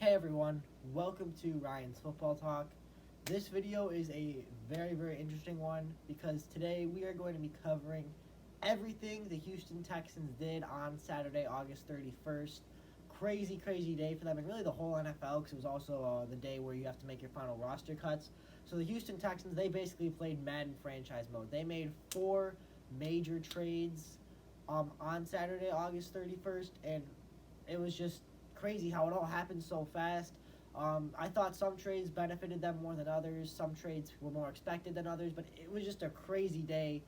Hey everyone, welcome to Ryan's Football Talk. This video is a very interesting one because today we are going to be covering everything the Houston Texans did on Saturday, August 31st. Crazy day for them, and really the whole NFL, because it was also the day where you have to make your final roster cuts. So the Houston Texans, they basically played Madden franchise mode. They made four major trades on Saturday, August 31st, and it was just crazy how it all happened so fast. I thought some trades benefited them more than others. Some trades were more expected than others, but it was just a crazy day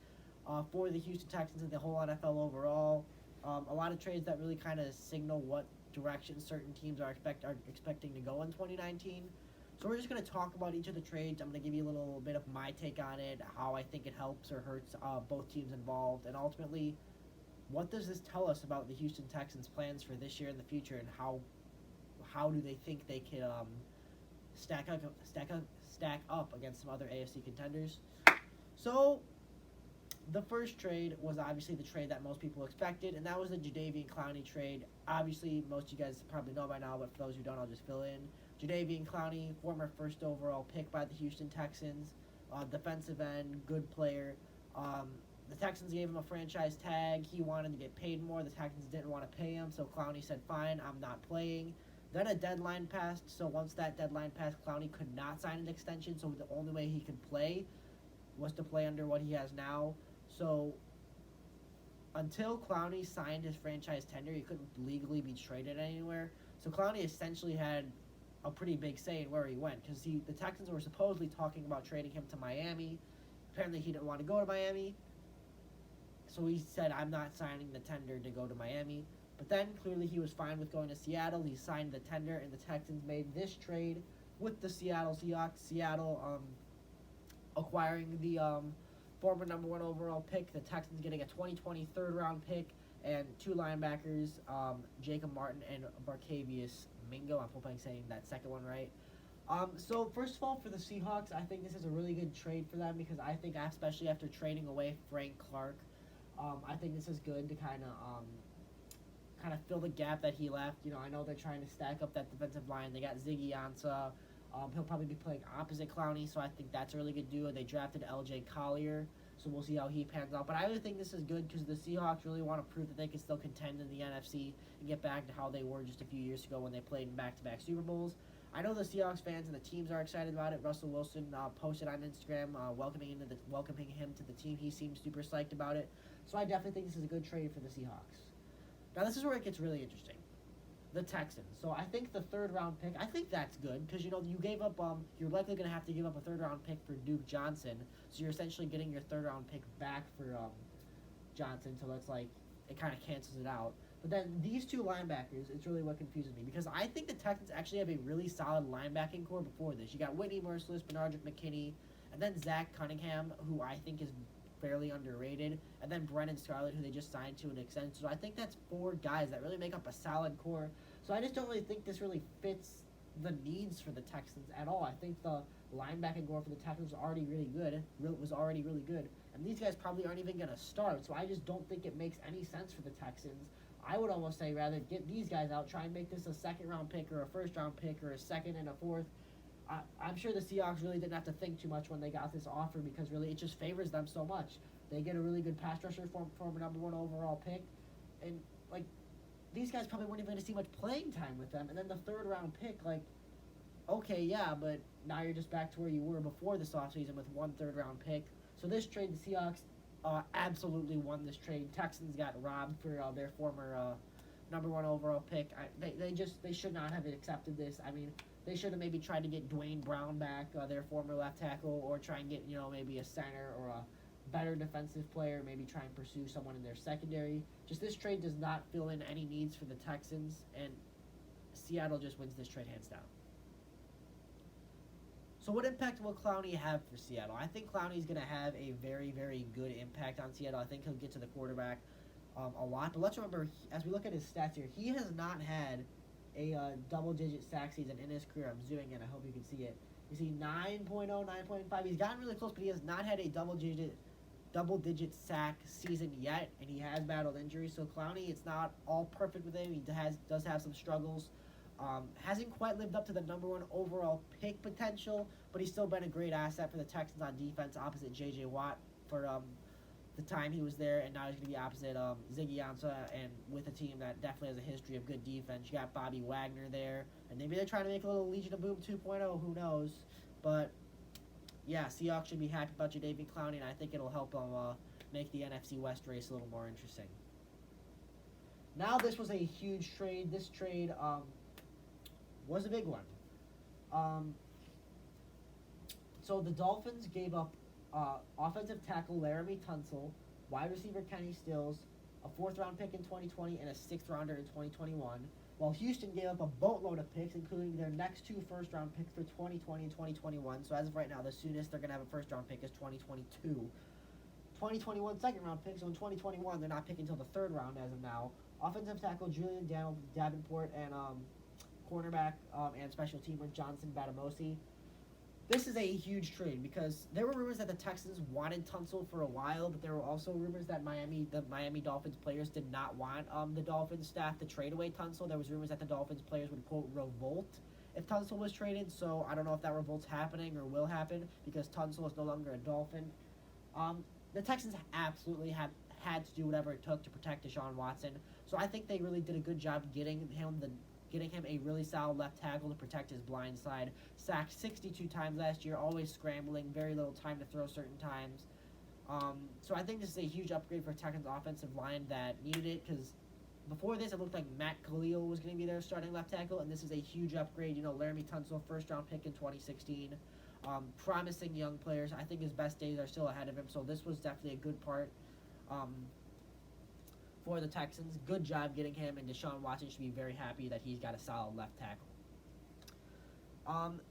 for the Houston Texans and the whole NFL overall. A lot of trades that really kind of signal what direction certain teams are expecting to go in 2019. So we're just going to talk about each of the trades. I'm going to give you a little bit of my take on it, how I think it helps or hurts both teams involved, and ultimately, what does this tell us about the Houston Texans' plans for this year and the future, and how do they think they can stack up against some other AFC contenders? So the first trade was obviously the trade that most people expected, and that was the Jadeveon Clowney trade. Obviously, most of you guys probably know by now, but for those who don't, I'll just fill in. Jadeveon Clowney, former first overall pick by the Houston Texans, defensive end, good player. The Texans gave him a franchise tag. He wanted to get paid more. The Texans didn't want to pay him, so Clowney said, fine, I'm not playing. Then a deadline passed, so once that deadline passed, Clowney could not sign an extension, so the only way he could play was to play under what he has now. So until Clowney signed his franchise tender, he couldn't legally be traded anywhere. So Clowney essentially had a pretty big say in where he went, because the Texans were supposedly talking about trading him to Miami. Apparently he didn't want to go to Miami. So he said, I'm not signing the tender to go to Miami. But then, clearly, he was fine with going to Seattle. He signed the tender, and the Texans made this trade with the Seattle Seahawks. Seattle acquiring the former number one overall pick. The Texans getting a 2020 third-round pick and two linebackers, Jacob Martin and Barcavius Mingo. I hope I'm saying that second one right. So, first of all, for the Seahawks, I think this is a really good trade for them because I think, especially after trading away Frank Clark, I think this is good to kind of fill the gap that he left. You know, I know they're trying to stack up that defensive line. They got Ziggy Ansah. He'll probably be playing opposite Clowney, so I think that's a really good duo. They drafted L.J. Collier, so we'll see how he pans out. But I really think this is good because the Seahawks really want to prove that they can still contend in the NFC and get back to how they were just a few years ago when they played in back-to-back Super Bowls. I know the Seahawks fans and the teams are excited about it. Russell Wilson posted on Instagram welcoming him to the team. He seems super psyched about it. So I definitely think this is a good trade for the Seahawks. Now this is where it gets really interesting. The Texans. So I think the third-round pick, I think that's good because, you know, you gave up, you're likely going to have to give up a third-round pick for Duke Johnson. So you're essentially getting your third-round pick back for Johnson. So that's like, it kind of cancels it out. But then these two linebackers, it's really what confuses me because I think the Texans actually have a really solid linebacking core before this. You got Whitney Merciless, Benardrick McKinney, and then Zach Cunningham, who I think is fairly underrated, and then Brennan Scarlett, who they just signed to an extension. So I think that's four guys that really make up a solid core. So I just don't really think this really fits the needs for the Texans at all. I think the linebacking core for the Texans was already really good, and these guys probably aren't even going to start. So I just don't think it makes any sense for the Texans. I would almost say rather get these guys out, try and make this a second-round pick or a first-round pick or a second and a fourth. I'm sure the Seahawks really didn't have to think too much when they got this offer because really it just favors them so much. They get a really good pass rusher former number one overall pick, and like these guys probably weren't even going to see much playing time with them. And then the third-round pick, like, okay, yeah, but now you're just back to where you were before this offseason with one third-round pick. So this trade, the Seahawks absolutely won this trade. Texans got robbed for their former number one overall pick. They should not have accepted this. I mean, they should have maybe tried to get Dwayne Brown back, their former left tackle, or try and get, you know, maybe a center or a better defensive player, maybe try and pursue someone in their secondary. Just this trade does not fill in any needs for the Texans, and Seattle just wins this trade hands down. So what impact will Clowney have for Seattle? I think Clowney's going to have a very good impact on Seattle. I think he'll get to the quarterback a lot. But let's remember, as we look at his stats here, he has not had a double-digit sack season in his career. I'm zooming in. I hope you can see it. You see 9.0, 9.5. He's gotten really close, but he has not had a double-digit sack season yet, and he has battled injuries. So Clowney, it's not all perfect with him. He does have some struggles. Hasn't quite lived up to the number one overall pick potential, but he's still been a great asset for the Texans on defense opposite J.J. Watt for the time he was there, and now he's going to be opposite Ziggy Ansah, and with a team that definitely has a history of good defense. You got Bobby Wagner there, and maybe they're trying to make a little Legion of Boom 2.0, who knows. But, yeah, Seahawks should be happy about Jadeveon Clowney, and I think it'll help them make the NFC West race a little more interesting. Now this was a huge trade. This trade was a big one. So the Dolphins gave up offensive tackle Laramie Tunsil, wide receiver Kenny Stills, a 4th-round pick in 2020, and a 6th-rounder in 2021, while Houston gave up a boatload of picks, including their next 2 first-round picks for 2020 and 2021. So as of right now, the soonest they're going to have a first-round pick is 2022. 2021 second-round pick, so in 2021, they're not picking until the 3rd round as of now. Offensive tackle Julian Davenport and cornerback and special teamer Johnson Batamosi. This is a huge trade because there were rumors that the Texans wanted Tunsil for a while, but there were also rumors that the Miami Dolphins players did not want the Dolphins staff to trade away Tunsil. There was rumors that the Dolphins players would, quote, revolt if Tunsil was traded, so I don't know if that revolt's happening or will happen because Tunsil is no longer a Dolphin. The Texans absolutely had to do whatever it took to protect Deshaun Watson, so I think they really did a good job getting him a really solid left tackle to protect his blind side. Sacked 62 times last year, always scrambling, very little time to throw certain times. So I think this is a huge upgrade for Texans' offensive line that needed it because before this it looked like Matt Khalil was going to be their starting left tackle, and this is a huge upgrade. You know, Laramie Tunsil, 1st-round pick in 2016. Promising young players. I think his best days are still ahead of him, so this was definitely a good part for the Texans. Good job getting him, and Deshaun Watson should be very happy that he's got a solid left tackle.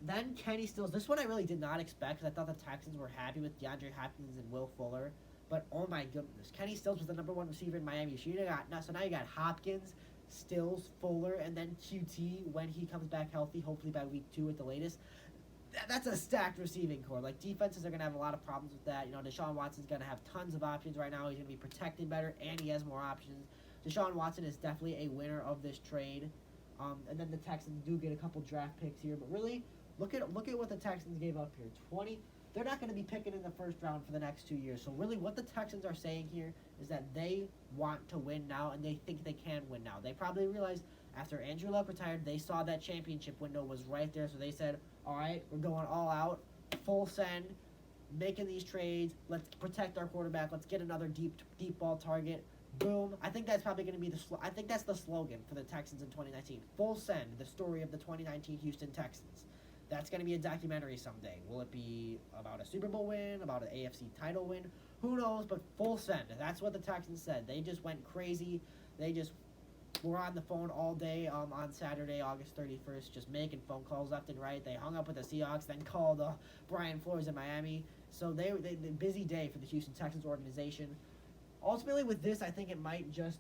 Then Kenny Stills. This one I really did not expect because I thought the Texans were happy with DeAndre Hopkins and Will Fuller. But oh my goodness, Kenny Stills was the number 1 receiver in Miami. So now you got Hopkins, Stills, Fuller, and then QT when he comes back healthy, hopefully by week 2 at the latest. That's a stacked receiving core. Like, defenses are going to have a lot of problems with that. You know, Deshaun Watson's going to have tons of options right now. He's going to be protected better, and he has more options. Deshaun Watson is definitely a winner of this trade. And then the Texans do get a couple draft picks here. But really, look at what the Texans gave up here. They're not going to be picking in the 1st round for the next 2 years. So really what the Texans are saying here is that they want to win now, and they think they can win now. They probably realized after Andrew Luck retired, they saw that championship window was right there. So they said, all right, we're going all out, full send, making these trades. Let's protect our quarterback. Let's get another deep ball target. Boom. I think that's probably going to be I think that's the slogan for the Texans in 2019. Full send, the story of the 2019 Houston Texans. That's going to be a documentary someday. Will it be about a Super Bowl win, about an AFC title win? Who knows, but full send. That's what the Texans said. They just went crazy. They just were on the phone all day on Saturday, August 31st, just making phone calls left and right. They hung up with the Seahawks, then called Brian Flores in Miami. So they busy day for the Houston Texans organization. Ultimately, with this, I think it might just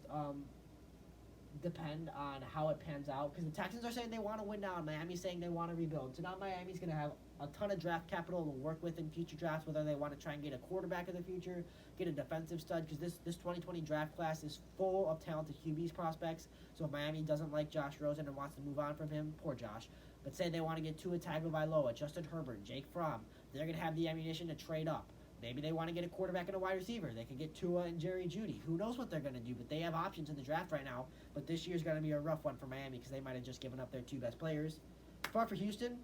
depend on how it pans out because the Texans are saying they want to win now and Miami's saying they want to rebuild. So now Miami's going to have a ton of draft capital to work with in future drafts, whether they want to try and get a quarterback in the future, get a defensive stud, because this 2020 draft class is full of talented QBs prospects. So if Miami doesn't like Josh Rosen and wants to move on from him, poor Josh, but say they want to get Tua Tagovailoa, Justin Herbert, Jake Fromm, they're going to have the ammunition to trade up. Maybe they want to get a quarterback and a wide receiver. They could get Tua and Jerry Jeudy. Who knows what they're going to do, but they have options in the draft right now. But this year's going to be a rough one for Miami because they might have just given up their 2 best players. As far for Houston,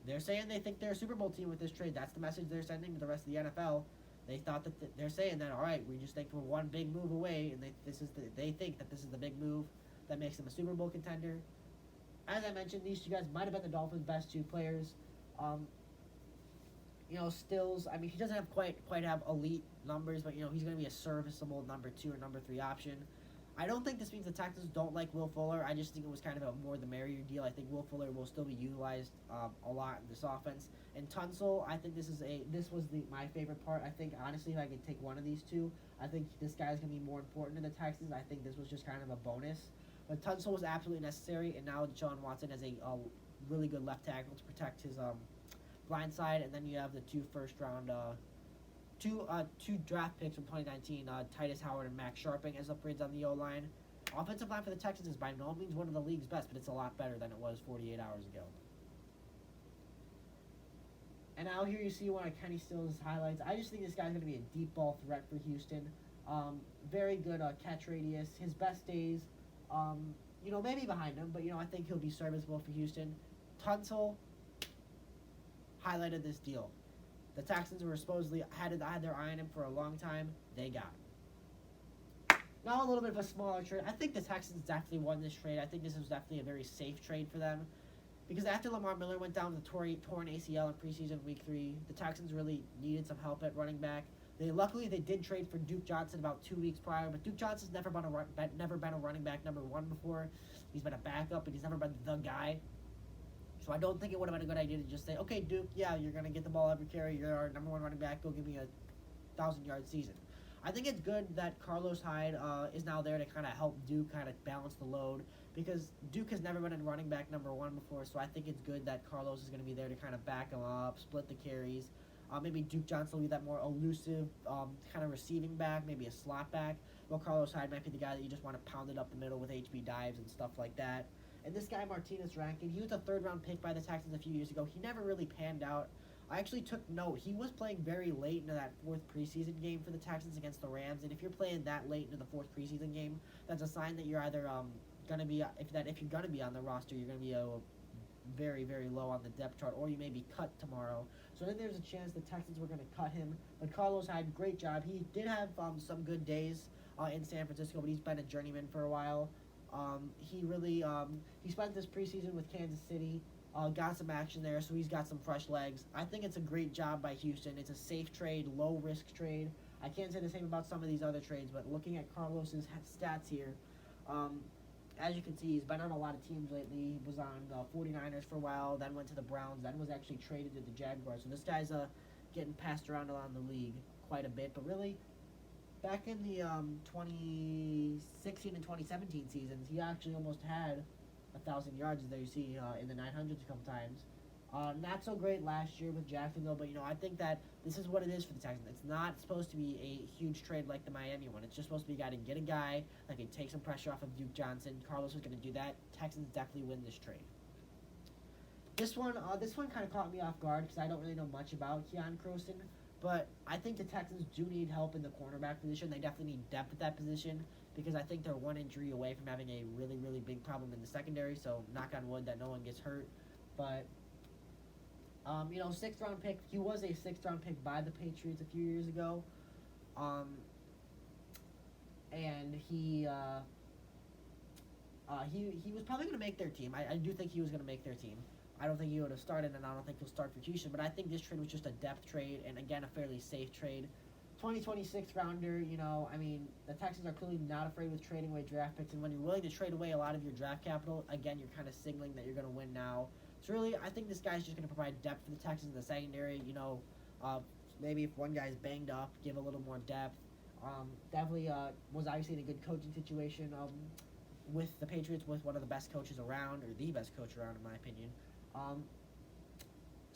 they're saying they think they're a Super Bowl team with this trade. That's the message they're sending to the rest of the NFL. They thought that they're saying that, all right, we just think we're one big move away, and they think that this is the big move that makes them a Super Bowl contender. As I mentioned, these 2 guys might have been the Dolphins' best 2 players. Stills, I mean, he doesn't have quite have elite numbers, but, he's going to be a serviceable number 2 or number 3 option. I don't think this means the Texans don't like Will Fuller. I just think it was kind of a more the merrier deal. I think Will Fuller will still be utilized a lot in this offense. And Tunsil, I think this was my favorite part. I think, honestly, if I could take one of these 2, I think this guy's going to be more important to the Texans. I think this was just kind of a bonus. But Tunsil was absolutely necessary, and now Deshaun Watson has a really good left tackle to protect his blind side, and then you have the 2 first-round, two draft picks from 2019, Titus Howard and Max Sharping as upgrades on the O-line. Offensive line for the Texans is by no means one of the league's best, but it's a lot better than it was 48 hours ago. And now here you see one of Kenny Stills' highlights. I just think this guy's going to be a deep ball threat for Houston. Very good catch radius. His best days, maybe behind him, but, I think he'll be serviceable for Houston. Tunsil highlighted this deal. The Texans were supposedly had their eye on him for a long time. They got him. Now a little bit of a smaller trade. I think the Texans definitely won this trade. I think this was definitely a very safe trade for them. Because after Lamar Miller went down with a torn ACL in preseason week 3, the Texans really needed some help at running back. Luckily they did trade for Duke Johnson about 2 weeks prior, but Duke Johnson's never been a running back number 1 before. He's been a backup, but he's never been the guy. So I don't think it would have been a good idea to just say, okay, Duke, yeah, you're going to get the ball every carry. You're our number 1 running back. Go give me a 1,000-yard season. I think it's good that Carlos Hyde is now there to kind of help Duke kind of balance the load, because Duke has never been a running back number 1 before, so I think it's good that Carlos is going to be there to kind of back him up, split the carries. Maybe Duke Johnson will be that more elusive kind of receiving back, maybe a slot back, while Carlos Hyde might be the guy that you just want to pound it up the middle with HB dives and stuff like that. And this guy, Martinez Rankin, he was a 3rd-round pick by the Texans a few years ago. He never really panned out. I actually took note. He was playing very late into that 4th preseason game for the Texans against the Rams, and if you're playing that late into the 4th preseason game, that's a sign that you're either going to be if you're going to be on the roster, you're going to be very, very low on the depth chart, or you may be cut tomorrow. So I think there's a chance the Texans were going to cut him. But Carlos Hyde, great job. He did have some good days in San Francisco, but he's been a journeyman for a while. He spent this preseason with Kansas City, got some action there, so he's got some fresh legs. I think it's a great job by Houston. It's a safe trade, low-risk trade. I can't say the same about some of these other trades, but looking at Carlos's stats here, as you can see, he's been on a lot of teams lately. He was on the 49ers for a while, then went to the Browns, then was actually traded to the Jaguars. So this guy's getting passed around the league quite a bit, but really, back in the 2016 and 2017 seasons, he actually almost had 1,000 yards there. You see in the 900s a couple times. Not so great last year with Jacksonville, but I think that this is what it is for the Texans. It's not supposed to be a huge trade like the Miami one. It's just supposed to be a guy to get a guy that can take some pressure off of Duke Johnson. Carlos is going to do that. Texans definitely win this trade. This one kind of caught me off guard because I don't really know much about Keon Croson, but I think the Texans do need help in the cornerback position. They definitely need depth at that position because I think they're 1 injury away from having a really, really big problem in the secondary. So knock on wood that no one gets hurt, but. 6th-round pick. He was a 6th-round pick by the Patriots a few years ago, and he was probably going to make their team. I do think he was going to make their team. I don't think he would have started, and I don't think he'll start for Houston. But I think this trade was just a depth trade, and again a fairly safe trade. 2026 rounder. The Texans are clearly not afraid with trading away draft picks, and when you're willing to trade away a lot of your draft capital, again you're kind of signaling that you're going to win now. So really, I think this guy's just going to provide depth for the Texans in the secondary. Maybe if one guy's banged up, give a little more depth. Definitely was obviously in a good coaching situation with the Patriots, with one of the best coaches around, or the best coach around, in my opinion.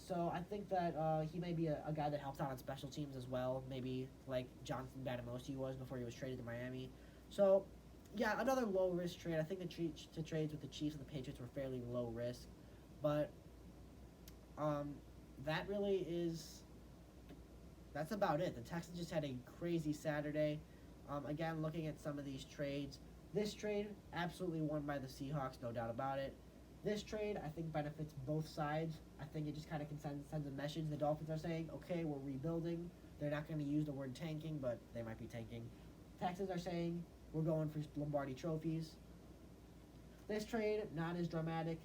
So I think that he may be a guy that helps out on special teams as well, maybe like Jonathan Badamosi was before he was traded to Miami. So, yeah, another low-risk trade. I think the trades with the Chiefs and the Patriots were fairly low-risk. But that's about it. The Texans just had a crazy Saturday. Again, looking at some of these trades. This trade, absolutely won by the Seahawks, no doubt about it. This trade, I think, benefits both sides. I think it just kind of sends a message. The Dolphins are saying, okay, we're rebuilding. They're not going to use the word tanking, but they might be tanking. Texans are saying, we're going for Lombardi trophies. This trade, not as dramatic.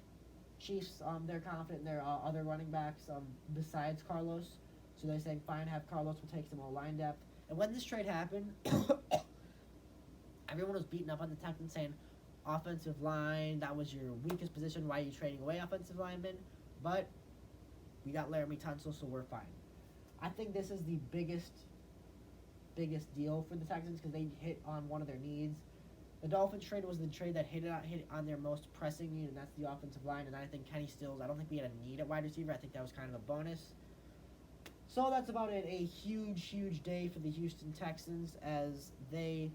Chiefs, they're confident in their other running backs besides Carlos. So they're saying, fine, have Carlos, we'll take some more line depth. And when this trade happened, everyone was beating up on the Texans saying, offensive line, that was your weakest position. Why are you trading away offensive linemen? But we got Laramie Tunsil, so we're fine. I think this is the biggest deal for the Texans because they hit on one of their needs. The Dolphins trade was the trade that hit on their most pressing need, and that's the offensive line. And I think Kenny Stills, I don't think we had a need at wide receiver. I think that was kind of a bonus. So that's about it. A huge, huge day for the Houston Texans as they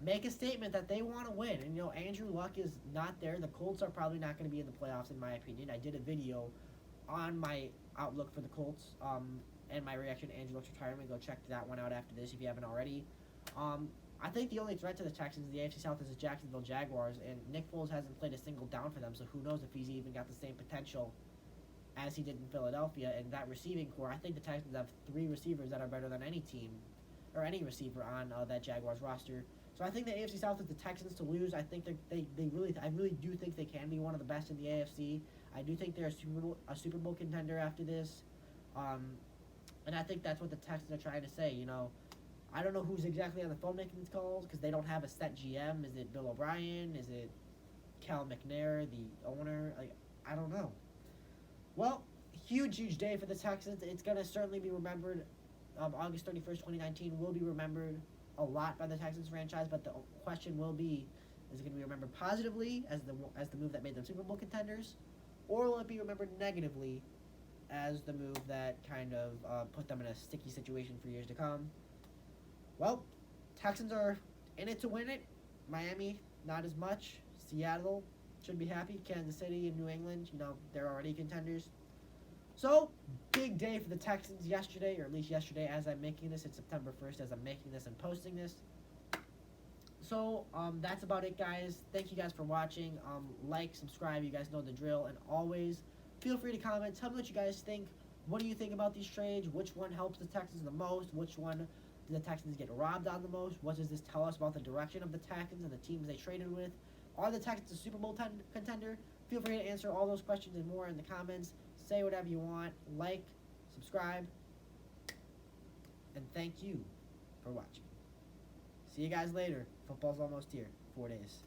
make a statement that they want to win. And, Andrew Luck is not there. The Colts are probably not going to be in the playoffs, in my opinion. I did a video on my outlook for the Colts and my reaction to Andrew Luck's retirement. Go check that one out after this if you haven't already. I think the only threat to the Texans in the AFC South is the Jacksonville Jaguars, and Nick Foles hasn't played a single down for them, so who knows if he's even got the same potential as he did in Philadelphia. And that receiving core, I think the Texans have 3 receivers that are better than any team or any receiver on that Jaguars roster. So I think the AFC South is the Texans to lose. I think I really do think they can be one of the best in the AFC. I do think they're a Super Bowl contender after this, and I think that's what the Texans are trying to say. I don't know who's exactly on the phone making these calls because they don't have a set GM. Is it Bill O'Brien? Is it Cal McNair, the owner? I don't know. Well, huge day for the Texans. It's going to certainly be remembered. August 31st, 2019 will be remembered a lot by the Texans franchise, but the question will be, is it going to be remembered positively as the move that made them Super Bowl contenders, or will it be remembered negatively as the move that kind of put them in a sticky situation for years to come? Well, Texans are in it to win it. Miami, not as much. Seattle should be happy. Kansas City and New England, they're already contenders. So, big day for the Texans yesterday, or at least yesterday as I'm making this. It's September 1st as I'm making this and posting this. So, that's about it, guys. Thank you guys for watching. Like, subscribe. You guys know the drill. And always, feel free to comment. Tell me what you guys think. What do you think about these trades? Which one helps the Texans the most? Which one do the Texans get robbed on the most? What does this tell us about the direction of the Texans and the teams they traded with? Are the Texans a Super Bowl contender? Feel free to answer all those questions and more in the comments. Say whatever you want. Like, subscribe, and thank you for watching. See you guys later. Football's almost here. 4 days.